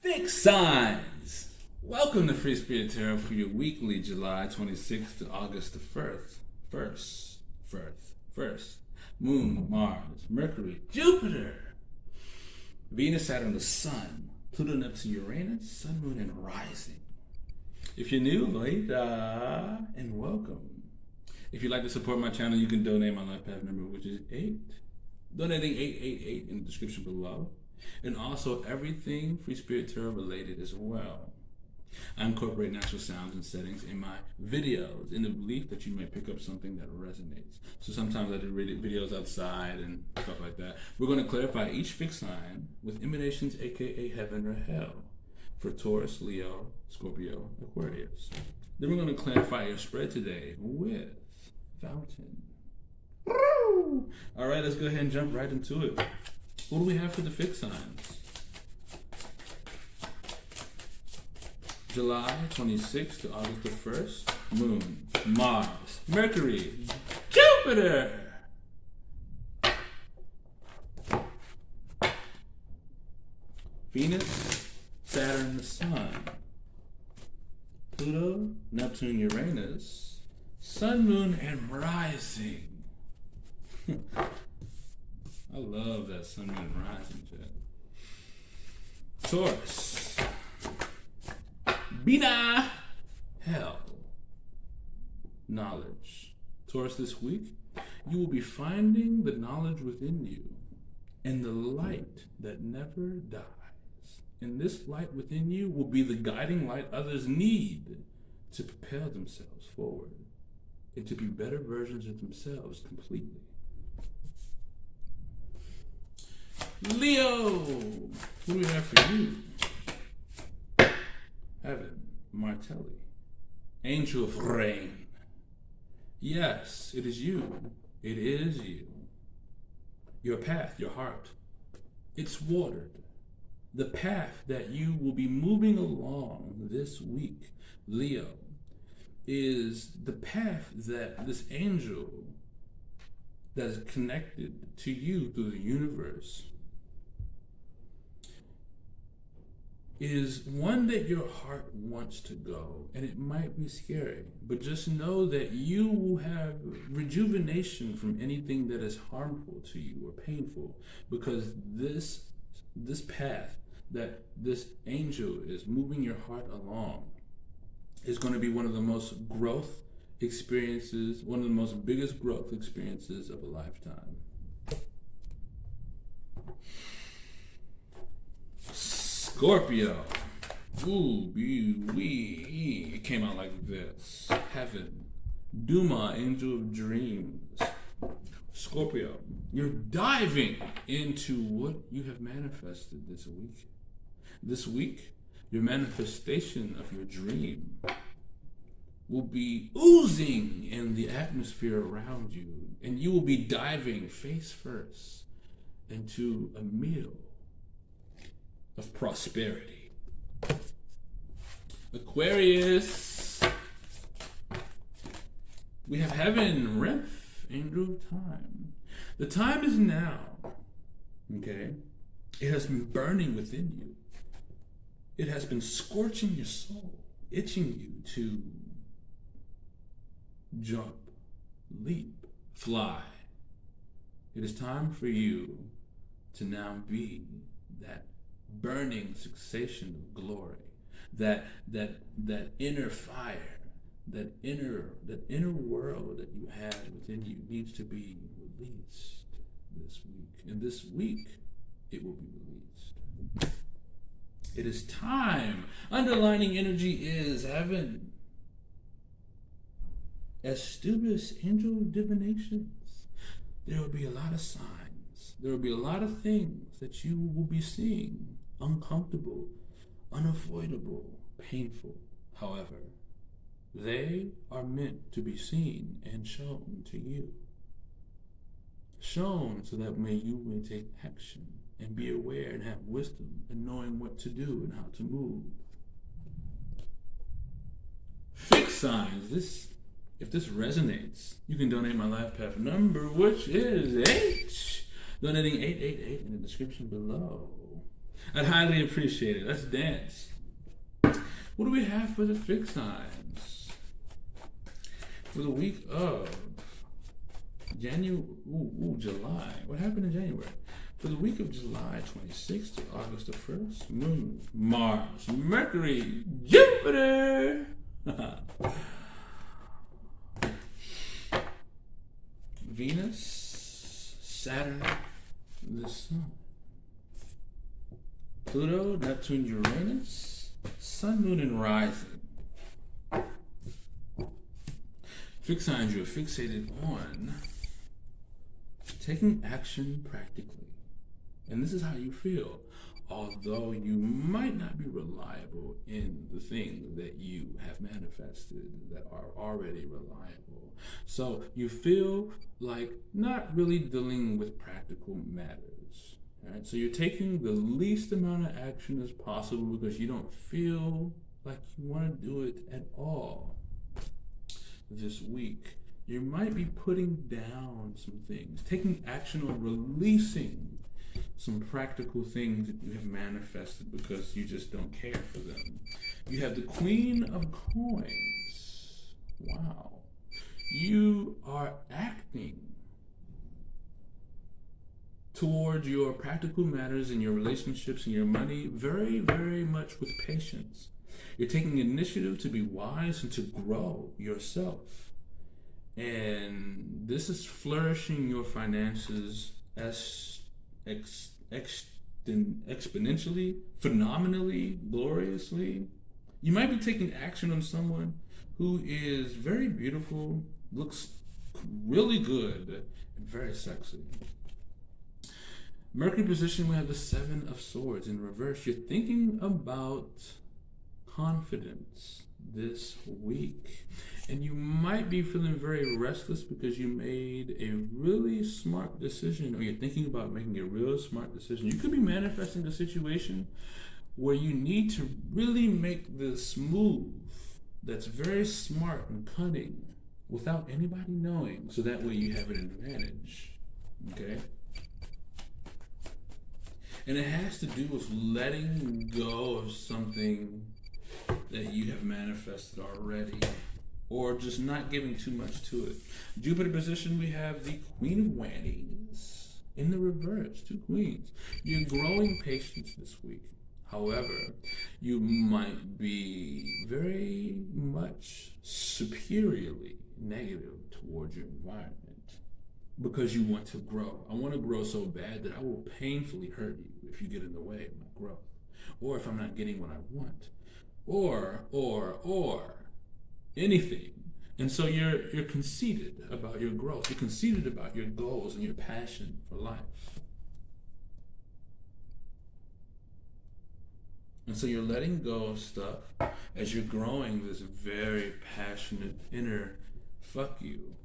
Fixed signs. Welcome to Free Spirit Tarot for your weekly July 26th to August the 1st. Moon, Mars, Mercury, Jupiter, Venus, Saturn, the Sun, Pluto, Neptune, Uranus, Sun, Moon, and Rising. If you're new, later, and welcome. If you'd like to support my channel, you can donate my life path number, which is 8. Donating 888 in the description below. And also everything Free Spirit Tarot related as well. I incorporate natural sounds and settings in my videos in the belief that you may pick up something that resonates. So sometimes I do videos outside and stuff like that. We're going to clarify each fixed sign with emanations, aka heaven or hell, for Taurus, Leo, Scorpio, Aquarius. Then we're going to clarify your spread today with Fountain. Woo! All right, let's go ahead and jump right into it. What do we have for the fixed signs? July 26th to August the 1st. Moon, Mars, Mercury, Jupiter. Venus, Saturn, the Sun. Pluto, Neptune, Uranus. Sun, Moon, and Rising. I love that Sun, Moon, and Rising jet. Taurus. Bina. Hell. Knowledge. Taurus, this week, you will be finding the knowledge within you and the light that never dies. And this light within you will be the guiding light others need to propel themselves forward and to be better versions of themselves completely. Leo, what do we have for you? Heaven, Martelli, Angel of Rain. Yes, it is you. It is you. Your path, your heart, it's watered. The path that you will be moving along this week, Leo, is the path that this angel that is connected to you through the universe is one that your heart wants to go, and it might be scary, but just know that you will have rejuvenation from anything that is harmful to you or painful, because this path that this angel is moving your heart along is going to be one of the most growth experiences, one of the most biggest growth experiences of a lifetime. Scorpio. Ooh, it came out like this. Heaven. Duma, Angel of Dreams. Scorpio, you're diving into what you have manifested this week. This week, your manifestation of your dream will be oozing in the atmosphere around you, and you will be diving face first into a meal of prosperity. Aquarius, we have heaven, Ref, Angel of Time. The time is now, okay? It has been burning within you. It has been scorching your soul, itching you to jump, leap, fly. It is time for you to now be that burning sensation of glory, that inner fire, that inner world that you have within you needs to be released this week. And this week, it will be released. It is time. Underlining energy is heaven. Astubis, Angel of Divinations. There will be a lot of signs. There will be a lot of things that you will be seeing. Uncomfortable, unavoidable, painful. However, they are meant to be seen and shown to you. Shown so that you may take action and be aware and have wisdom and knowing what to do and how to move. Fixed signs. If this resonates, you can donate my life path number, which is 8. Donating 888 in the description below. I'd highly appreciate it. Let's dance. What do we have for the fixed signs? For the week of July. What happened in January? For the week of July 26th to August the 1st, Moon, Mars, Mercury, Jupiter. Venus, Saturn, the Sun. Pluto, Neptune, Uranus, Sun, Moon, and Rising. Fixed signs, you're fixated on taking action practically. And this is how you feel. Although you might not be reliable in the things that you have manifested that are already reliable. So you feel like not really dealing with practical matters. Right? So you're taking the least amount of action as possible because you don't feel like you want to do it at all. This week, you might be putting down some things, taking action on releasing some practical things that you have manifested because you just don't care for them. You have the Queen of Coins. Wow. You are acting towards your practical matters and your relationships and your money very, very much with patience. You're taking initiative to be wise and to grow yourself. And this is flourishing your finances as exponentially, phenomenally, gloriously. You might be taking action on someone who is very beautiful, looks really good, and very sexy. Mercury position, we have the Seven of Swords in reverse. You're thinking about confidence this week. And you might be feeling very restless because you made a really smart decision, or you're thinking about making a real smart decision. You could be manifesting a situation where you need to really make this move that's very smart and cunning without anybody knowing, so that way you have an advantage. Okay? And it has to do with letting go of something that you have manifested already, or just not giving too much to it. Jupiter position, we have the Queen of Wanties in the reverse, two queens. You're growing patience this week. However, you might be very much superiorly negative towards your environment because you want to grow. I want to grow so bad that I will painfully hurt you if you get in the way of my growth, or if I'm not getting what I want, or anything. And so you're conceited about your growth. You're conceited about your goals and your passion for life. And so you're letting go of stuff as you're growing this very passionate inner fuck you.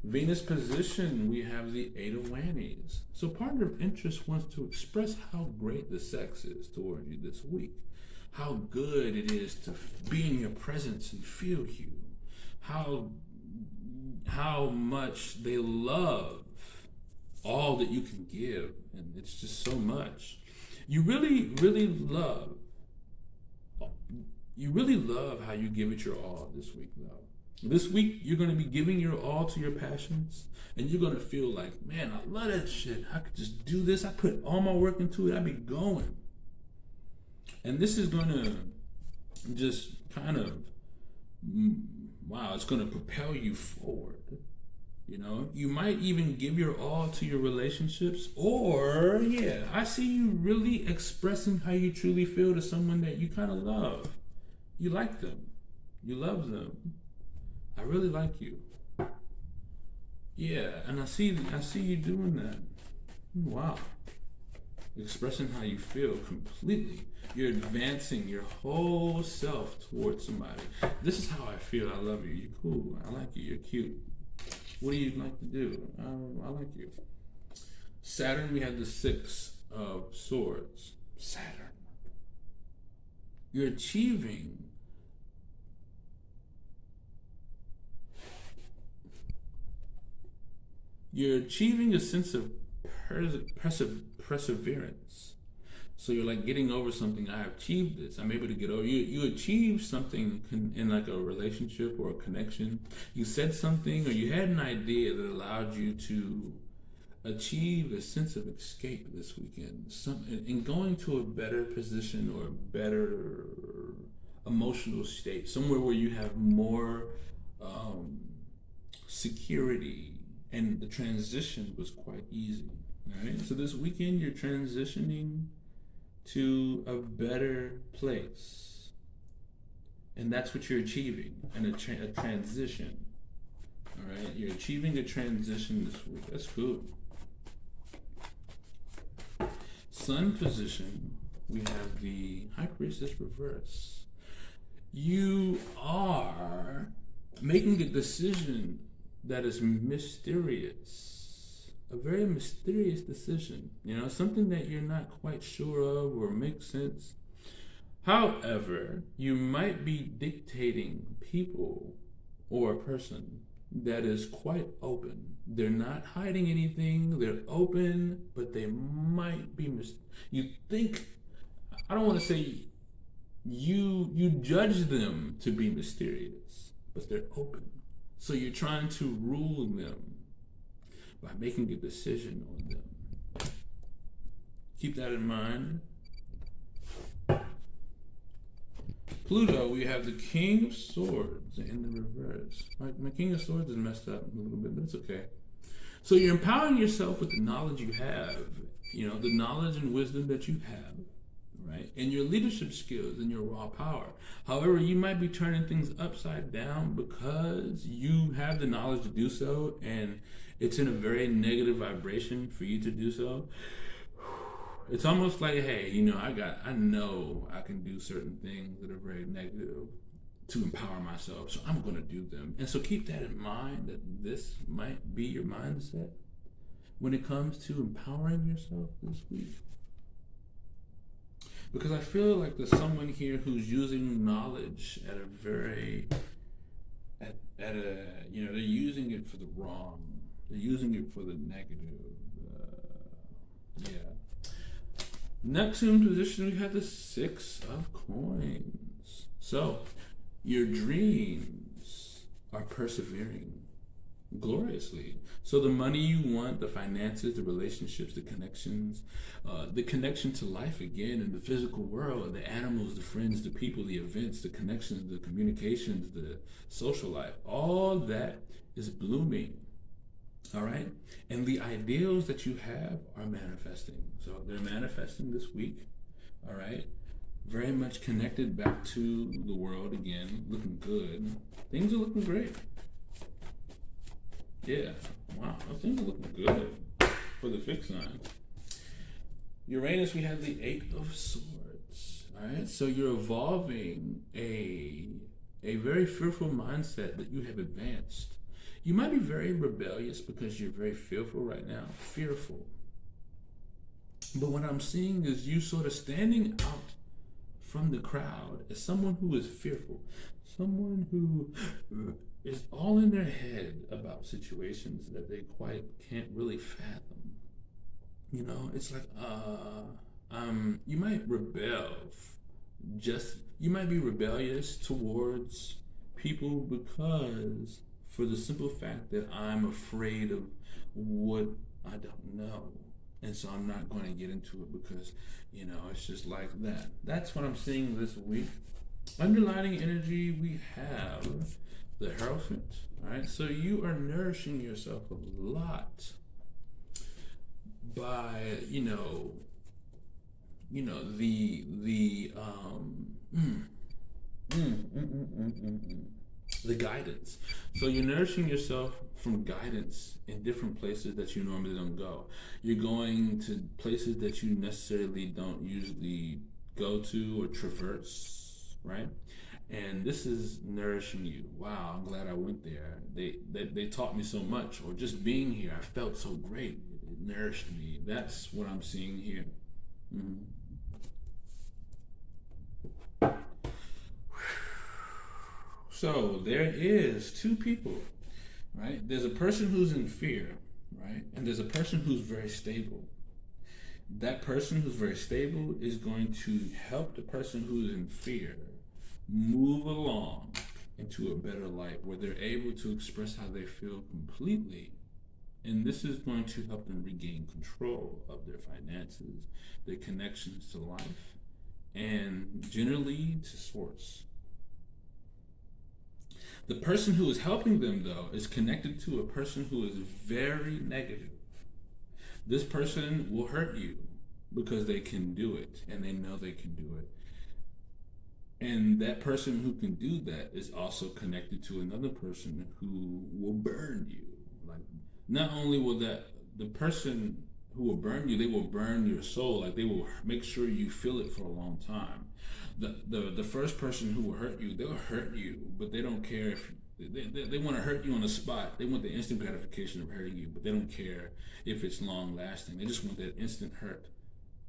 Venus position, we have the Eight of Wanties. So partner of interest wants to express how great the sex is toward you this week. How good it is to be in your presence and feel you. How much they love all that you can give. And it's just so much. You really, really love how you give it your all this week, though. This week, you're going to be giving your all to your passions, and you're going to feel like, man, I love that shit. I could just do this. I put all my work into it. I'd be going. And this is going to just kind of, wow, it's going to propel you forward. You know, you might even give your all to your relationships, or, yeah, I see you really expressing how you truly feel to someone that you kind of love. You like them. You love them. I really like you. Yeah, and I see you doing that. Wow. Expressing how you feel completely. You're advancing your whole self towards somebody. This is how I feel. I love you. You're cool. I like you. You're cute. What do you like to do? I like you. Saturn, we have the Six of Swords. Saturn. You're achieving a sense of perseverance. So you're like getting over something. I achieved this. I'm able to get over. You achieved something in like a relationship or a connection. You said something or you had an idea that allowed you to achieve a sense of escape this weekend. And going to a better position or a better emotional state, somewhere where you have more security, and the transition was quite easy. All right. So this weekend you're transitioning to a better place, and that's what you're achieving, and a transition. All right, you're achieving a transition this week. That's cool. Sun position, we have the High Priestess reverse. You are making a decision that is mysterious. A very mysterious decision, something that you're not quite sure of or makes sense. However, you might be dictating people or a person that is quite open. They're not hiding anything, they're open, but they might be you think, I don't want to say you judge them to be mysterious, but they're open. So you're trying to rule them by making a decision on them. Keep that in mind. Pluto, we have the King of Swords in the reverse. My King of Swords is messed up a little bit, but it's okay. So you're empowering yourself with the knowledge you have, the knowledge and wisdom that you have, right? And your leadership skills and your raw power. However, you might be turning things upside down because you have the knowledge to do so, and it's in a very negative vibration for you to do so. It's almost like, hey, I know I can do certain things that are very negative to empower myself, so I'm going to do them. And so keep that in mind, that this might be your mindset when it comes to empowering yourself this week. Because I feel like there's someone here who's using knowledge at a very, they're using it for the wrong. They're using it for the negative. Neptune position, we have the Six of Coins. So, your dreams are persevering gloriously. So the money you want, the finances, the relationships, the connections, the connection to life again in the physical world, the animals, the friends, the people, the events, the connections, the communications, the social life, all that is blooming. All right? And the ideals that you have are manifesting. So they're manifesting this week. All right? Very much connected back to the world again. Looking good. Things are looking great. Yeah. Wow. Things are looking good for the fixed sign. Uranus, we have the Eight of Swords. All right? So you're evolving a very fearful mindset that you have advanced. You might be very rebellious because you're very fearful right now. Fearful. But what I'm seeing is you sort of standing out from the crowd as someone who is fearful. Someone who is all in their head about situations that they quite can't really fathom. It's like, you might rebel. You might be rebellious towards people because for the simple fact that I'm afraid of what I don't know. And so I'm not going to get into it because, it's just like that. That's what I'm seeing this week. Underlining energy, we have the Hierophant. All right, so you are nourishing yourself a lot by, the guidance. So you're nourishing yourself from guidance in different places that you normally don't go. You're going to places that you necessarily don't usually go to or traverse, right? And this is nourishing you. Wow, I'm glad I went there. They taught me so much, or just being here, I felt so great. It nourished me. That's what I'm seeing here. Mm-hmm. So there is two people, right? There's a person who's in fear. right? And there's a person who's very stable. That person who's very stable is going to help the person who's in fear move along into a better light where they're able to express how they feel completely. And this is going to help them regain control of their finances, their connections to life, and generally to source. The person who is helping them, though, is connected to a person who is very negative. This person will hurt you because they can do it, and they know they can do it. And that person who can do that is also connected to another person who will burn you. Like, not only will the person who will burn you, they will burn your soul. Like, they will make sure you feel it for a long time. The first person who will hurt you, they'll hurt you, but they don't care if they want to hurt you on the spot. They want the instant gratification of hurting you, but they don't care if it's long lasting. They just want that instant hurt.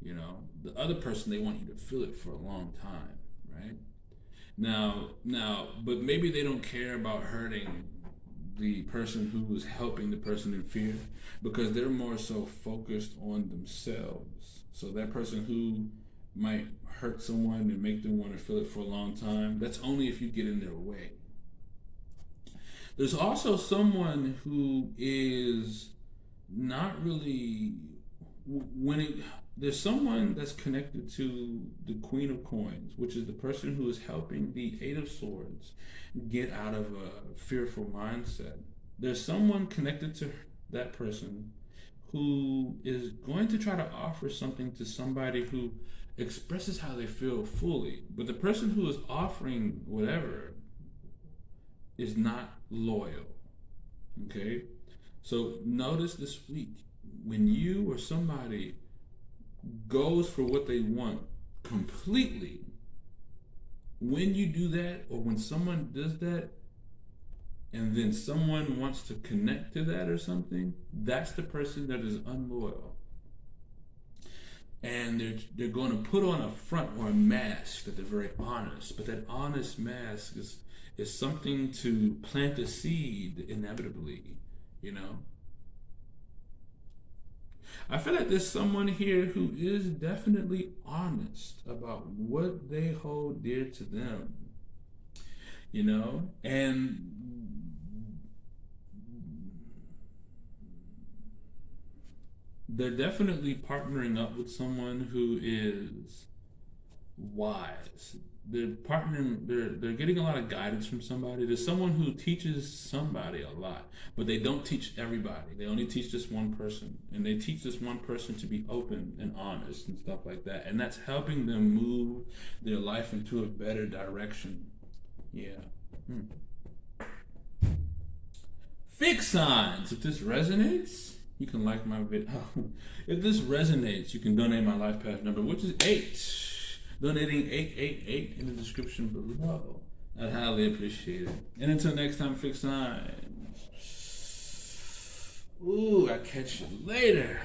You know, the other person, they want you to feel it for a long time, right? Now, but maybe they don't care about hurting the person who is helping the person in fear because they're more so focused on themselves. So that person who might hurt someone and make them want to feel it for a long time, that's only if you get in their way. There's also someone who is not really there's someone that's connected to the Queen of Coins, which is the person who is helping the Eight of Swords get out of a fearful mindset. There's someone connected to that person who is going to try to offer something to somebody who expresses how they feel fully. But the person who is offering whatever is not loyal. Okay? So notice this week, when you or somebody goes for what they want completely, when you do that, or when someone does that, and then someone wants to connect to that or something, that's the person that is unloyal. And they're going to put on a front or a mask that they're very honest, but that honest mask is something to plant a seed inevitably, you know? I feel like there's someone here who is definitely honest about what they hold dear to them, you know? And they're definitely partnering up with someone who is wise. They're getting a lot of guidance from somebody. There's someone who teaches somebody a lot, but they don't teach everybody. They only teach this one person, and they teach this one person to be open and honest and stuff like that. And that's helping them move their life into a better direction. Yeah. Fixed signs. If this resonates, you can like my video. If this resonates, you can donate my life path number, which is 8. Donating 888 in the description below. I'd highly appreciate it. And until next time, fixed signs. Ooh, I'll catch you later.